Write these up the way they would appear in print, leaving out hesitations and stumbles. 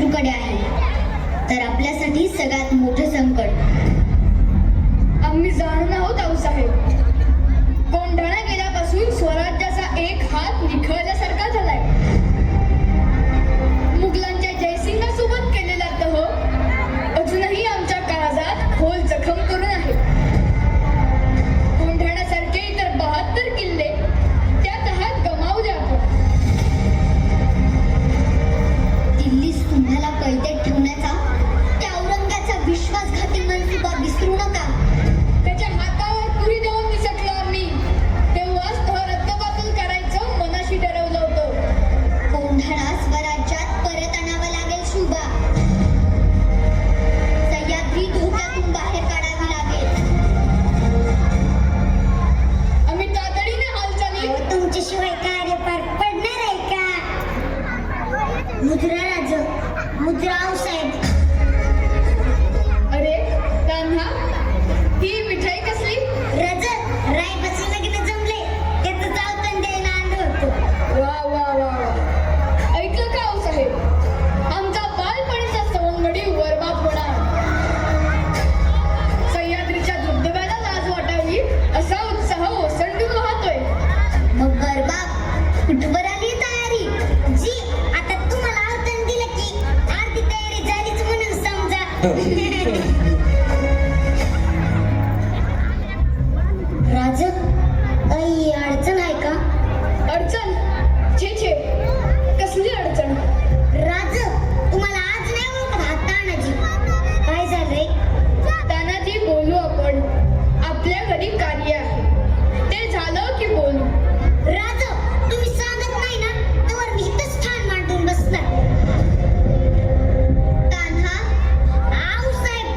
शत्रूकडे आहे, तर आपल्यासाठी सगळ्यात मोठं संकट. आम्ही जाणून आहोत आऊसाहेब. कोंढाणा गेल्यापासून स्वराज्याचा एक हात निखळल्यासारखा झालाय. मुघलांच्या जयसिंगासोबत केलेला तह अजूनही आमच्या काळजात खोल जखम करून आहे. कोंढाण्यासारखे इतर 72 किल्ले त्या तहात गमावू द्या आपण. दिल्लीस तुम्हाला कैदेत ठेवण्याचा त्या औरंगाचा विश्वासघाती मनसुबा विसरू नका. त्याच्या हातावर तुरी देऊन निसटलो आम्ही. तेव्हाच तह रद्दबातल करायचं मनाशी ठरवलं होतं. कोंढाणा स्वराज्यात परत आणावं लागेल शुभा. सह्याद्री धोक्यातून बाहेर काढावी लागेल. आम्ही तातडीने हालचाली. तुमच्याशिवाय कार्य पार पडणार आहे का? मुद्रा राज, मुद्रा आऊसाहेब. अरे कान्हा, ही मिठाई कसली? रज रायबाचं लग्न जमले, त्याचं जावतण द्यायला आलं होतं. वा वा वा वा. ऐकलं का आऊसाहेब? आमचा बालपणीचा सवंगडी वरबाप होणार. सह्याद्रीच्या धबधब्याला लाज वाटावी असा उत्साह ओसंडून वाहतोय. मग गरबाप कुठवर आली तयारी? जी आता तुम्हाला आवतण दिलं की अर्धी तयारी झालीच म्हणून समजा. राज, काही अडचण आहे का? अडचण? छे छे, कसली अडचण? राज, तुम्हाला आज नाही ओळखत हा तानाजी. काय झालंय? तानाजी, बोलू आपण. आपल्या घरी कार्य आहे, ते झालं की बोलू. राज, तुम्ही सांगत नाही ना तर मी इथंच ठाण मांडून बसणार. तान्हा, आऊसाहेब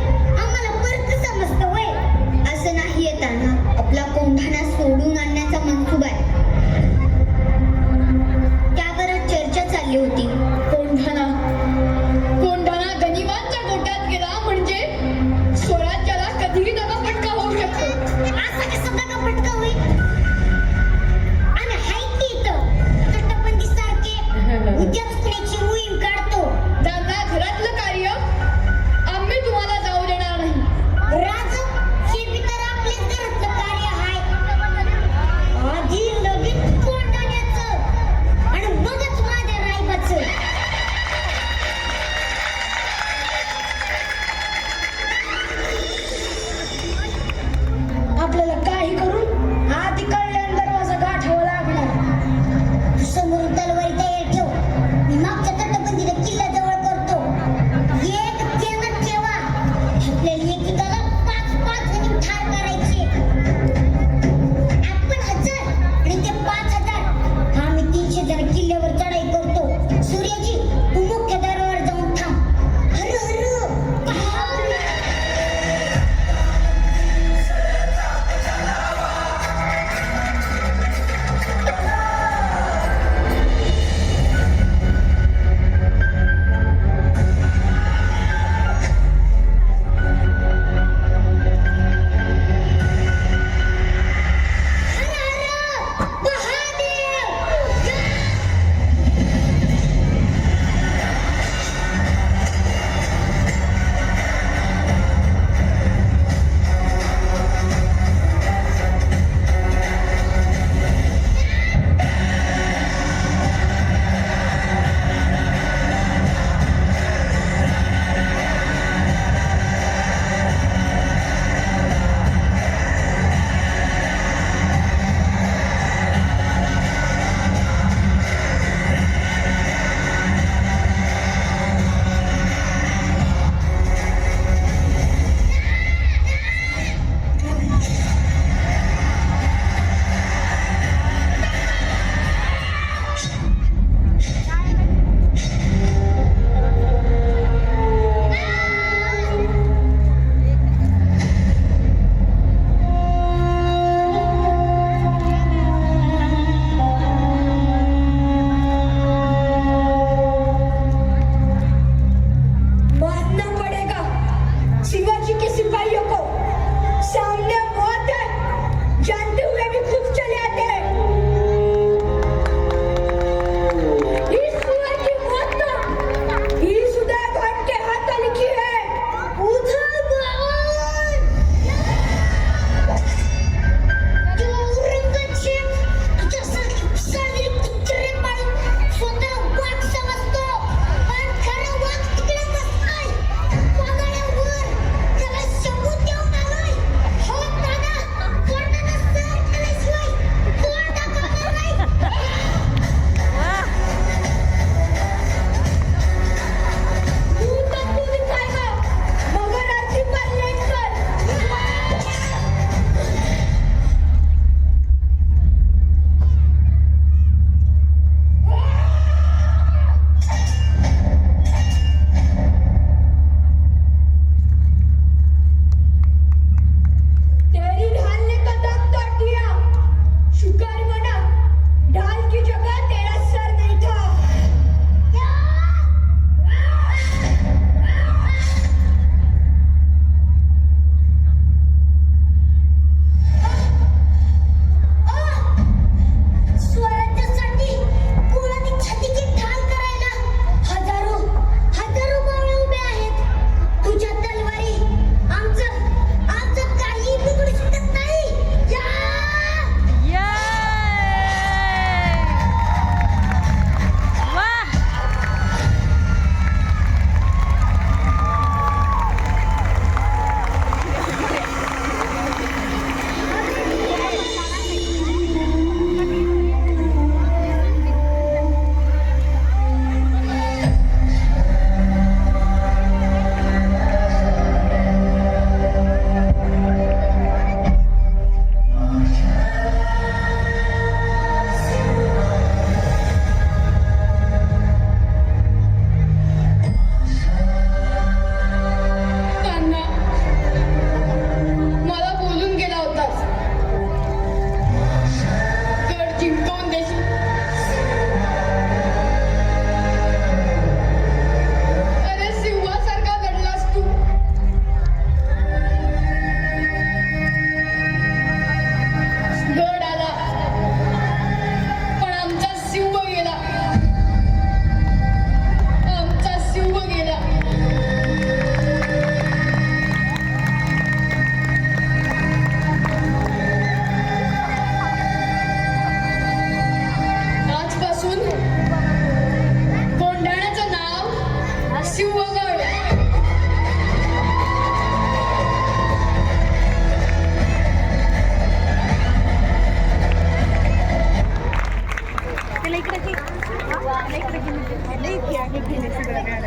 वगळ.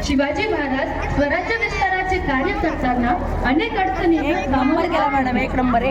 शिवाजी महाराज स्वराज्य विस्ताराचे कार्य करताना अनेक अडचणी एक नंबर केला मॅडम, एक नंबर.